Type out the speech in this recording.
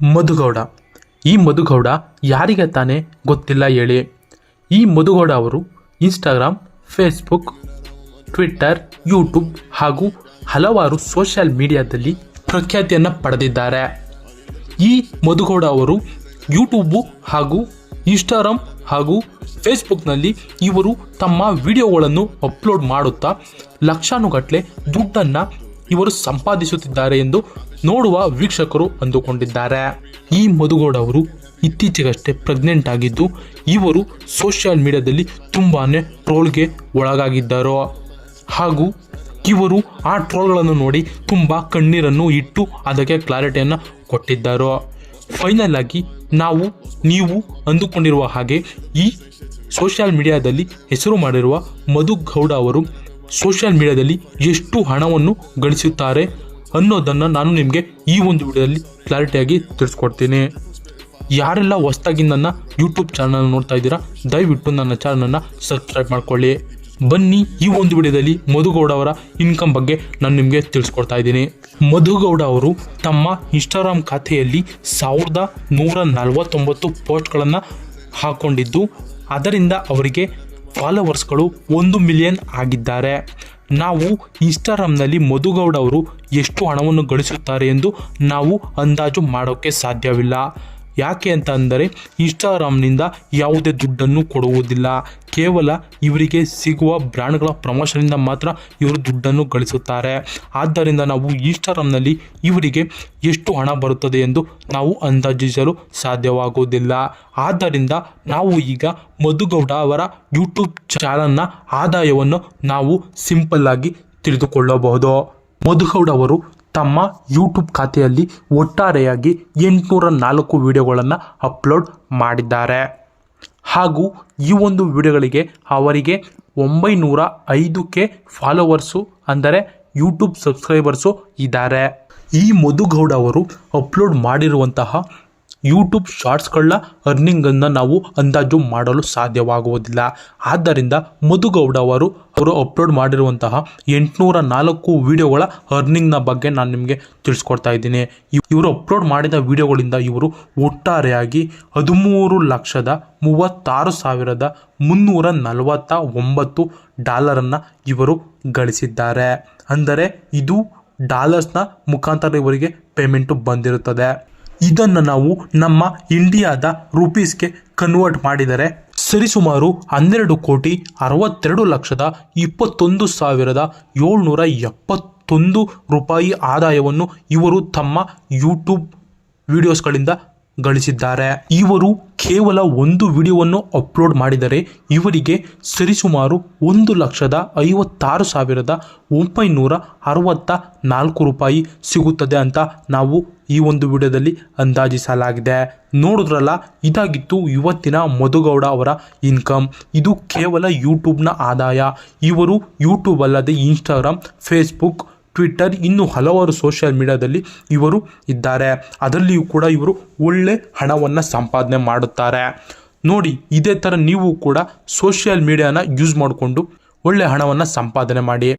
ಮಧುಗೌಡ. ಈ ಮಧುಗೌಡ ಯಾರಿಗೆ ತಾನೇ ಗೊತ್ತಿಲ್ಲ ಹೇಳಿ. ಈ ಮಧುಗೌಡ ಅವರು ಇನ್ಸ್ಟಾಗ್ರಾಮ್, ಫೇಸ್ಬುಕ್, ಟ್ವಿಟ್ಟರ್, ಯೂಟ್ಯೂಬ್ ಹಾಗೂ ಹಲವಾರು ಸೋಷಿಯಲ್ ಮೀಡಿಯಾದಲ್ಲಿ ಪ್ರಖ್ಯಾತಿಯನ್ನು ಪಡೆದಿದ್ದಾರೆ. ಈ ಮಧುಗೌಡ ಅವರು ಯೂಟ್ಯೂಬು ಹಾಗೂ ಇನ್ಸ್ಟಾಗ್ರಾಮ್ ಹಾಗೂ ಫೇಸ್ಬುಕ್ನಲ್ಲಿ ಇವರು ತಮ್ಮ ವಿಡಿಯೋಗಳನ್ನು ಅಪ್ಲೋಡ್ ಮಾಡುತ್ತಾ ಲಕ್ಷಾನುಗಟ್ಟಲೆ ದುಡ್ಡನ್ನು ಇವರು ಸಂಪಾದಿಸುತ್ತಿದ್ದಾರೆ ಎಂದು ನೋಡುವ ವೀಕ್ಷಕರು ಅಂದುಕೊಂಡಿದ್ದಾರೆ. ಈ ಮಧುಗೌಡ ಅವರು ಇತ್ತೀಚೆಗಷ್ಟೇ ಪ್ರೆಗ್ನೆಂಟ್ ಆಗಿದ್ದು ಇವರು ಸೋಷಿಯಲ್ ಮೀಡಿಯಾದಲ್ಲಿ ತುಂಬಾ ಟ್ರೋಲ್ಗೆ ಒಳಗಾಗಿದ್ದರು ಹಾಗೂ ಇವರು ಆ ಟ್ರೋಲ್ಗಳನ್ನು ನೋಡಿ ತುಂಬ ಕಣ್ಣೀರನ್ನು ಇಟ್ಟು ಅದಕ್ಕೆ ಕ್ಲಾರಿಟಿಯನ್ನು ಕೊಟ್ಟಿದ್ದರು. ಫೈನಲ್ ಆಗಿ ನೀವು ಅಂದುಕೊಂಡಿರುವ ಹಾಗೆ ಈ ಸೋಷಿಯಲ್ ಮೀಡಿಯಾದಲ್ಲಿ ಹೆಸರು ಮಾಡಿರುವ ಮಧುಗೌಡ ಅವರು ಸೋಷಿಯಲ್ ಮೀಡಿಯಾದಲ್ಲಿ ಎಷ್ಟು ಹಣವನ್ನು ಗಳಿಸುತ್ತಾರೆ ಅನ್ನೋದನ್ನು ನಾನು ನಿಮಗೆ ಈ ಒಂದು ವಿಡಿಯೋದಲ್ಲಿ ಕ್ಲಾರಿಟಿಯಾಗಿ ತಿಳಿಸ್ಕೊಡ್ತೀನಿ. ಯಾರೆಲ್ಲ ಹೊಸದಾಗಿ ನನ್ನ ಯೂಟ್ಯೂಬ್ ಚಾನಲ್ ನೋಡ್ತಾ ಇದ್ದೀರಾ, ದಯವಿಟ್ಟು ನನ್ನ ಚಾನಲನ್ನು ಸಬ್ಸ್ಕ್ರೈಬ್ ಮಾಡ್ಕೊಳ್ಳಿ. ಬನ್ನಿ ಈ ಒಂದು ವಿಡಿಯೋದಲ್ಲಿ ಮಧುಗೌಡ ಅವರ ಇನ್ಕಮ್ ಬಗ್ಗೆ ನಾನು ನಿಮಗೆ ತಿಳಿಸ್ಕೊಡ್ತಾ ಇದ್ದೀನಿ. ಮಧುಗೌಡ ಅವರು ತಮ್ಮ ಇನ್ಸ್ಟಾಗ್ರಾಮ್ ಖಾತೆಯಲ್ಲಿ 1149 ಪೋಸ್ಟ್ಗಳನ್ನು ಹಾಕೊಂಡಿದ್ದು ಅದರಿಂದ ಅವರಿಗೆ ಫಾಲೋವರ್ಸ್ಗಳು 1 ಮಿಲಿಯನ್ ಆಗಿದ್ದಾರೆ. ನಾವು ಇನ್ಸ್ಟಾಗ್ರಾಮ್ನಲ್ಲಿ ಮಧುಗೌಡ ಅವರು ಎಷ್ಟು ಹಣವನ್ನು ಗಳಿಸುತ್ತಾರೆ ಎಂದು ನಾವು ಅಂದಾಜು ಮಾಡೋಕ್ಕೆ ಸಾಧ್ಯವಿಲ್ಲ. ಯಾಕೆ ಅಂತ ಅಂದರೆ ಇನ್ಸ್ಟಾಗ್ರಾಮ್ನಿಂದ ಯಾವುದೇ ದುಡ್ಡನ್ನು ಕೊಡುವುದಿಲ್ಲ. ಕೇವಲ ಇವರಿಗೆ ಸಿಗುವ ಬ್ರ್ಯಾಂಡ್ಗಳ ಪ್ರಮೋಷನಿಂದ ಮಾತ್ರ ಇವರು ದುಡ್ಡನ್ನು ಗಳಿಸುತ್ತಾರೆ. ಆದ್ದರಿಂದ ನಾವು ಇನ್ಸ್ಟಾಗ್ರಾಮ್ನಲ್ಲಿ ಇವರಿಗೆ ಎಷ್ಟು ಹಣ ಬರುತ್ತದೆ ಎಂದು ನಾವು ಅಂದಾಜಿಸಲು ಸಾಧ್ಯವಾಗುವುದಿಲ್ಲ. ಆದ್ದರಿಂದ ನಾವು ಈಗ ಮಧುಗೌಡ ಅವರ ಯೂಟ್ಯೂಬ್ ಚಾನಲ್ನ ಆದಾಯವನ್ನು ನಾವು ಸಿಂಪಲ್ ಆಗಿ ತಿಳಿದುಕೊಳ್ಳಬಹುದು. ಮಧುಗೌಡ ಅವರು ತಮ್ಮ ಯೂಟ್ಯೂಬ್ ಖಾತೆಯಲ್ಲಿ ಒಟ್ಟಾರೆಯಾಗಿ 804 ವಿಡಿಯೋಗಳನ್ನು ಅಪ್ಲೋಡ್ ಮಾಡಿದ್ದಾರೆ ಹಾಗೂ ಈ ಒಂದು ವಿಡಿಯೋಗಳಿಗೆ ಅವರಿಗೆ 905K ಫಾಲೋವರ್ಸು ಅಂದರೆ ಯೂಟ್ಯೂಬ್ ಸಬ್ಸ್ಕ್ರೈಬರ್ಸು ಇದ್ದಾರೆ. ಈ ಮಧುಗೌಡ ಅವರು ಅಪ್ಲೋಡ್ ಮಾಡಿರುವಂತಹ ಯೂಟ್ಯೂಬ್ ಶಾರ್ಟ್ಸ್ಗಳ ಅರ್ನಿಂಗನ್ನು ನಾವು ಅಂದಾಜು ಮಾಡಲು ಸಾಧ್ಯವಾಗುವುದಿಲ್ಲ. ಆದ್ದರಿಂದ ಮಧುಗೌಡ ಅವರು ಅಪ್ಲೋಡ್ ಮಾಡಿರುವಂತಹ 804 ವಿಡಿಯೋಗಳ ಅರ್ನಿಂಗ್ನ ಬಗ್ಗೆ ನಾನು ನಿಮಗೆ ತಿಳಿಸ್ಕೊಡ್ತಾ ಇದ್ದೀನಿ. ಇವರು ಅಪ್ಲೋಡ್ ಮಾಡಿದ ವಿಡಿಯೋಗಳಿಂದ ಇವರು ಒಟ್ಟಾರೆಯಾಗಿ $13,33,349 ಇವರು ಗಳಿಸಿದ್ದಾರೆ. ಅಂದರೆ ಇದು ಡಾಲರ್ಸ್ನ ಮುಖಾಂತರ ಇವರಿಗೆ ಪೇಮೆಂಟು ಬಂದಿರುತ್ತದೆ. ಇದನ್ನು ನಾವು ನಮ್ಮ ಇಂಡಿಯಾದ ರುಪೀಸ್ಗೆ ಕನ್ವರ್ಟ್ ಮಾಡಿದರೆ ಸರಿಸುಮಾರು 12,62,21,771 ರೂಪಾಯಿ ಆದಾಯವನ್ನು ಇವರು ತಮ್ಮ ಯೂಟ್ಯೂಬ್ ವಿಡಿಯೋಸ್ಗಳಿಂದ ಗಳಿಸಿದ್ದಾರೆ. ಇವರು ಕೇವಲ ಒಂದು ವಿಡಿಯೋವನ್ನು ಅಪ್ಲೋಡ್ ಮಾಡಿದರೆ ಇವರಿಗೆ ಸರಿಸುಮಾರು 1,56,964 ರೂಪಾಯಿ ಸಿಗುತ್ತದೆ ಅಂತ ನಾವು ಈ ಒಂದು ವಿಡಿಯೋದಲ್ಲಿ ಅಂದಾಜಿಸಲಾಗಿದೆ. ನೋಡಿದ್ರಲ್ಲ, ಇದಾಗಿತ್ತು ಇವತ್ತಿನ ಮಧುಗೌಡ ಅವರ ಇನ್ಕಮ್. ಇದು ಕೇವಲ ಯೂಟ್ಯೂಬ್ನ ಆದಾಯ. ಇವರು ಯೂಟ್ಯೂಬ್ ಅಲ್ಲದೆ ಇನ್ಸ್ಟಾಗ್ರಾಮ್, ಫೇಸ್ಬುಕ್, ಟ್ವಿಟ್ಟರ್ ಇನ್ನು ಹಲವಾರು ಸೋಷಿಯಲ್ ಮೀಡಿಯಾದಲ್ಲಿ ಇವರು ಇದ್ದಾರೆ. ಅದರಲ್ಲಿಯೂ ಕೂಡ ಇವರು ಒಳ್ಳೆ ಹಣವನ್ನು ಸಂಪಾದನೆ ಮಾಡುತ್ತಾರೆ. ನೋಡಿ, ಇದೇ ಥರ ನೀವು ಕೂಡ ಸೋಷಿಯಲ್ ಮೀಡಿಯಾನ ಯೂಸ್ ಮಾಡಿಕೊಂಡು ಒಳ್ಳೆ ಹಣವನ್ನು ಸಂಪಾದನೆ ಮಾಡಿ.